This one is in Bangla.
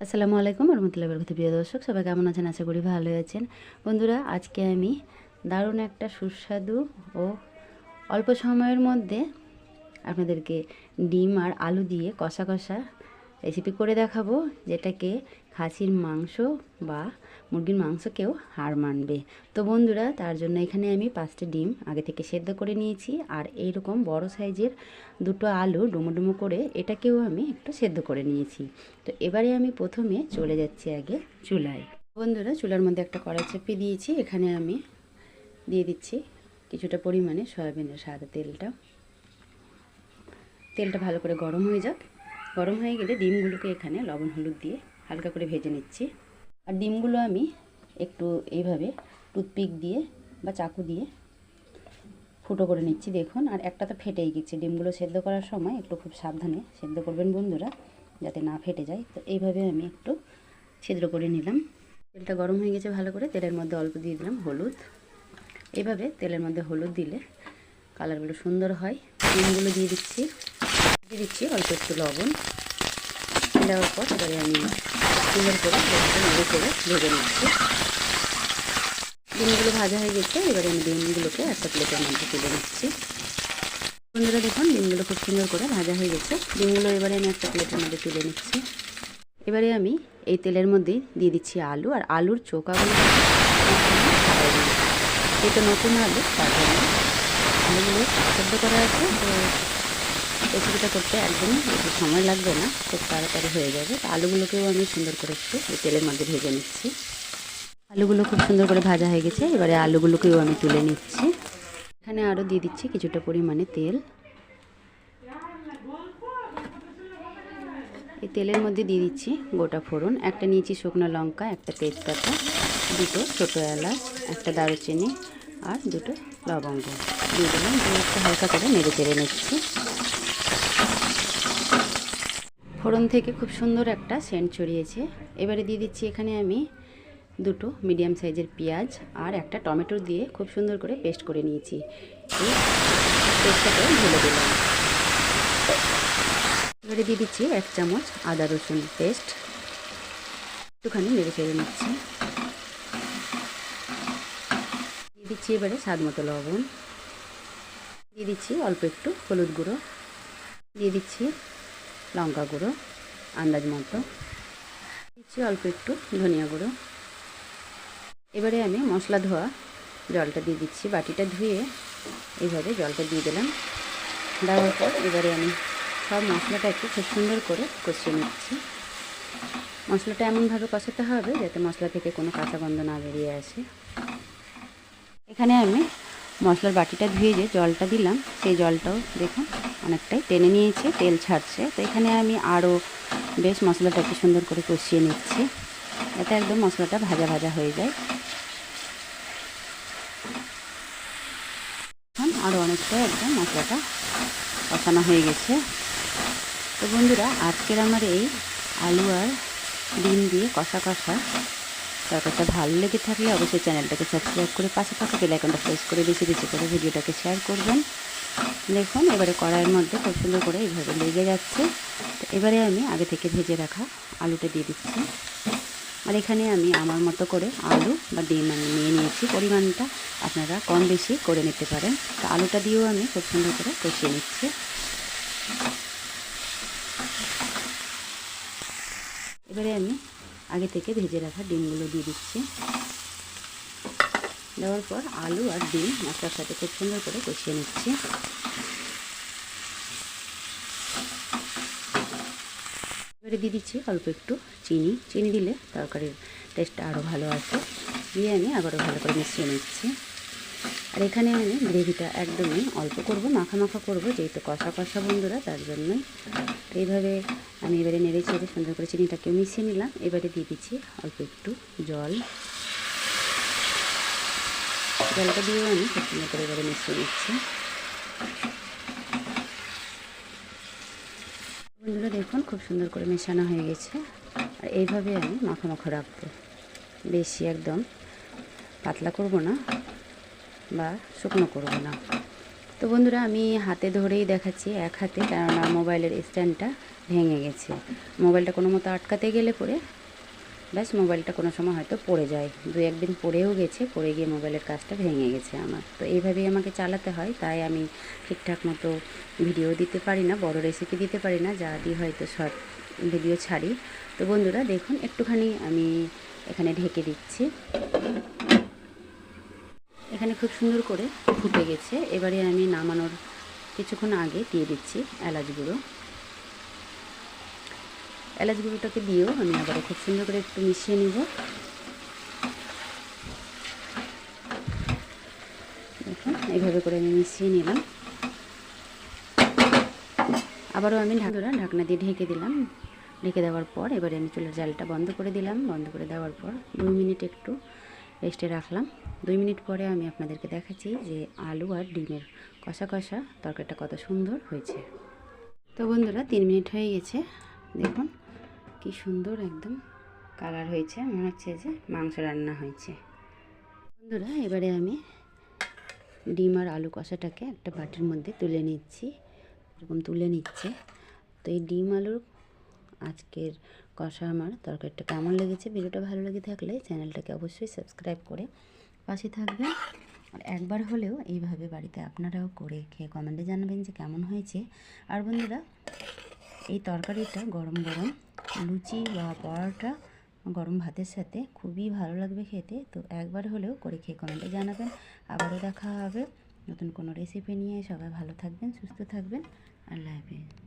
আসসালামু আলাইকুম রহমতুল্লাহি ওয়া বারাকাতুহু। প্রিয় দর্শক, সবাই কেমন আছেন? আশা করি ভালো আছেন। বন্ধুরা, আজকে আমি দারুণ একটা সুস্বাদু ও অল্প সময়ের মধ্যে আপনাদেরকে ডিম আর আলু দিয়ে কষা কষা রেসিপি করে দেখাবো, যেটাকে খাসির মাংস বা মুরগির মাংসকেও হার মানবে। তো বন্ধুরা, তার জন্য এখানে আমি 5টা ডিম আগে থেকে সেদ্ধ করে নিয়েছি, আর এইরকম বড় সাইজের 2টো আলু ডুমো ডুমো করে এটাকেও আমি একটু সেদ্ধ করে নিয়েছি। তো এবারে আমি প্রথমে চলে যাচ্ছি আগে চুলায়। বন্ধুরা, চুলার মধ্যে একটা কড়াই চাপিয়ে দিয়েছি। এখানে আমি দিয়ে দিচ্ছি কিছুটা পরিমাণে সয়াবিনের সাদা তেলটা। তেলটা ভালো করে গরম হয়ে যাক। গরম হয়ে গেলে ডিমগুলোকে এখানে লবণ হলুদ দিয়ে হালকা করে ভেজে নিচ্ছি। আর ডিমগুলো আমি একটু এইভাবে টুথপিক দিয়ে বা চাকু দিয়ে ফুটো করে নিচ্ছি, দেখুন। আর একটা তো ফেটেই গেছে। ডিমগুলো সেদ্ধ করার সময় একটু খুব সাবধানে সেদ্ধ করবেন বন্ধুরা, যাতে না ফেটে যায়। তো এইভাবে আমি একটু ছিদ্র করে নিলাম। তেলটা গরম হয়ে গেছে ভালো করে। তেলের মধ্যে অল্প দিয়ে দিলাম হলুদ। এইভাবে তেলের মধ্যে হলুদ দিলে কালারগুলো সুন্দর হয়। ডিমগুলো দিয়ে দিচ্ছি অল্প একটু লবণ দেওয়ার পর এবারে আমি সুন্দর করে নেড়ে করে ভেজে নিচ্ছি। ডিমগুলো ভাজা হয়ে গেছে। এবারে আমি ডিমগুলোকে একটা প্লেটের মধ্যে তুলে নিচ্ছি। বন্ধুরা দেখুন, ডিমগুলো খুব সুন্দর করে ভাজা হয়ে গেছে। ডিমগুলো এবারে আমি একটা প্লেটের মধ্যে তুলে নিচ্ছি। এবারে আমি এই তেলের মধ্যেই দিয়ে দিচ্ছি আলু, আর আলুর চোকাগুলো ছাড়াই দিচ্ছি। এটা নতুন আলু, তার জন্য আলুগুলো সেদ্ধ করা আছে। তো রেসিপিটা করতে একদমই বেশি সময় লাগবে না, খুব তাড়াতাড়ি হয়ে যাবে। তো আলুগুলোকেও আমি সুন্দর করে একটু এই তেলের মধ্যে ভেজে নিচ্ছি। আলুগুলো খুব সুন্দর করে ভাজা হয়ে গেছে। এবারে আলুগুলোকেও আমি তুলে নিচ্ছি। এখানে আরও দিয়ে দিচ্ছি কিছুটা পরিমাণে তেল। এই তেলের মধ্যে দিয়ে দিচ্ছি গোটা ফোড়ন। একটা নিয়েছি শুকনো লঙ্কা, একটা তেজপাতা, 2টো ছোটো এলাচ, একটা দারুচিনি আর 2টো লবঙ্গ দিয়ে দিলাম। দিয়ে একটু হালকা করে নেড়ে চেড়ে নিচ্ছি। ফোড়ন থেকে খুব সুন্দর একটা সেন্ট ছড়িয়েছে। এবারে দিয়ে দিচ্ছি এখানে আমি 2টো মিডিয়াম সাইজের পেঁয়াজ আর একটা টমেটো দিয়ে খুব সুন্দর করে পেস্ট করে নিয়েছি। এই পেস্টটাকে ঢেলে দিলাম। এবারে দিয়ে দিচ্ছি 1 চামচ আদা রসুন পেস্ট। একটুখানি নেড়ে চেড়ে নিচ্ছি। দিয়ে দিচ্ছি এবারে স্বাদ মতো লবণ। দিয়ে দিচ্ছি অল্প একটু হলুদ গুঁড়ো। দিয়ে দিচ্ছি লঙ্কা গুঁড়ো আন্দাজ মতো। দিচ্ছি অল্প একটু ধনিয়া গুঁড়ো। এবারে আমি মশলা ধোয়া জলটা দিয়ে দিচ্ছি। বাটিটা ধুয়ে এইভাবে জলটা দিয়ে দিলাম। দেওয়ার পর এবারে আমি সব মশলাটাকে খুব সুন্দর করে কষিয়ে নিচ্ছি। মশলাটা এমনভাবে কষাতে হবে যাতে মশলা থেকে কোনো কাঁচা গন্ধ না বেরিয়ে আসে। এখানে আমি মশলার বাটিটা ধুয়ে যে জলটা দিলাম, সেই জলটাও দেখুন অনেকটাই টেনে নিয়েছে, তেল ছাড়ছে। তো এখানে আমি আরও বেশ মশলাটাকে সুন্দর করে কষিয়ে নিচ্ছি, যাতে একদম মশলাটা ভাজা ভাজা হয়ে যায়। এখন আরও অনেকটা একদম মশলাটা কষানো হয়ে গেছে। তো বন্ধুরা, আজকের আমার এই আলু আর ডিম দিয়ে কষা তরকারিটা ভালো লেগে থাকলে অবশ্যই চ্যানেলটাকে সাবস্ক্রাইব করে পাশে থাকা বেল আইকনটা প্রেস করে বেশি বেশি করে ভিডিওটাকে শেয়ার করবেন। দেখুন, এবারে কড়াইয়ের মধ্যে খুব সুন্দর করে এইভাবে লেগে যাচ্ছে। তো এবারে আমি আগে থেকে ভেজে রাখা আলুটা দিয়ে দিচ্ছি। আর এখানে আমি আমার মতো করে আলু বা ডিম আমি নিয়ে নিয়েছি। পরিমাণটা আপনারা কম বেশি করে নিতে পারেন। তো আলুটা দিয়েও আমি খুব সুন্দর করে কষিয়ে নিচ্ছি। এবারে আমি আগে থেকে ভেজে রাখা ডিমগুলো দিয়ে দিচ্ছি। দেওয়ার পর আলু আর ডিম মশলার সাথে খুব সুন্দর করে কষিয়ে নিচ্ছি। এবারে দিয়ে দিচ্ছি অল্প একটু চিনি দিলে তরকারির টেস্টটা আরও ভালো আসে। দিয়ে আমি আবারও ভালো করে মিশিয়ে নিচ্ছি। আর এখানে আমি গ্রেভিটা একদমই অল্প করব, মাখা মাখা করব, যেহেতু কষা বন্ধুরা, তার জন্যই। এইভাবে আমি এবারে নেড়ে চেড়ে সুন্দর করে চিনিটাকে মিশিয়ে নিলাম। এবারে দিয়ে দিচ্ছি অল্প একটু জলটা দিয়েও আমি খুব সুন্দর করে এবারে মিশিয়ে নিচ্ছি। বন্ধুরা দেখুন, খুব সুন্দর করে মেশানো হয়ে গেছে। আর এইভাবে আমি মাখা মাখা রাখবো, বেশি একদম পাতলা করব না বা শুকনো করব না। তো তো বন্ধুরা আমি হাতে ধরেই দেখাচ্ছি, এক হাতে, কেননা মোবাইলের স্ট্যান্ডটা ভেঙে গেছে। মোবাইলটা কোনো মতো আটকাতে গেলে পরে ব্যাস মোবাইলটা কোনো সময় হয়তো পড়ে যায়, 2-1 দিন পড়েও গেছে, পড়ে গিয়ে মোবাইলের কাজটা ভেঙে গেছে আমার। তো এইভাবেই আমাকে চালাতে হয়, তাই আমি ঠিকঠাক মতো ভিডিও দিতে পারি না, বড় রেসিপি দিতে পারি না, যা দিয়ে হয়তো শর্ট ভিডিও ছাড়ি। তো বন্ধুরা দেখুন একটুখানি আমি এখানে ঢেকে দিচ্ছি। এখানে খুব সুন্দর করে ফুটে গেছে। এবারে আমি নামানোর কিছুক্ষণ আগে দিয়ে দিচ্ছি এলাচ গুঁড়ো। এলাচ গুঁড়োটাকে দিয়েও আমি আবার খুব সুন্দর করে একটু মিশিয়ে নিব। দেখুন এইভাবে করে আমি মিশিয়ে নিলাম। আবারও আমি ঢাকনা দিয়ে ঢেকে দিলাম। ঢেকে দেওয়ার পর এবারে আমি চুলার জালটা বন্ধ করে দিলাম। বন্ধ করে দেওয়ার পর 2 মিনিট একটু রেস্টে রাখলাম। 2 মিনিট পরে আমি আপনাদেরকে দেখাচ্ছি যে আলু আর ডিমের কষা কষা তরকারিটা কত সুন্দর হয়েছে। তো বন্ধুরা 3 মিনিট হয়ে গেছে, দেখুন কি সুন্দর একদম কালার হয়েছে, মনে হচ্ছে যে মাংস রান্না হয়েছে। বন্ধুরা এবারে আমি ডিম আর আলু কষাটাকে একটা বাটির মধ্যে তুলে নিচ্ছি, এরকম তুলে নিচ্ছে। তো এই ডিম আলুর আজকের কষা আমার তরকারিটা কেমন লেগেছে, ভিডিওটা ভালো লেগে থাকলে চ্যানেলটাকে অবশ্যই সাবস্ক্রাইব করে পাশে থাকবেন। আর একবার হলেও এইভাবে বাড়িতে আপনারাও করে খেয়ে কমেন্টে জানাবেন যে কেমন হয়েছে। আর বন্ধুরা এই তরকারিটা গরম গরম লুচি বা পরোটা, গরম ভাতের সাথে খুবই ভালো লাগবে খেতে। তো একবার হলেও করে খেয়ে কমেন্টে জানাবেন। আবারও দেখা হবে নতুন কোনো রেসিপি নিয়ে। সবাই ভালো থাকবেন, সুস্থ থাকবেন। আল্লাহ হাফেজ।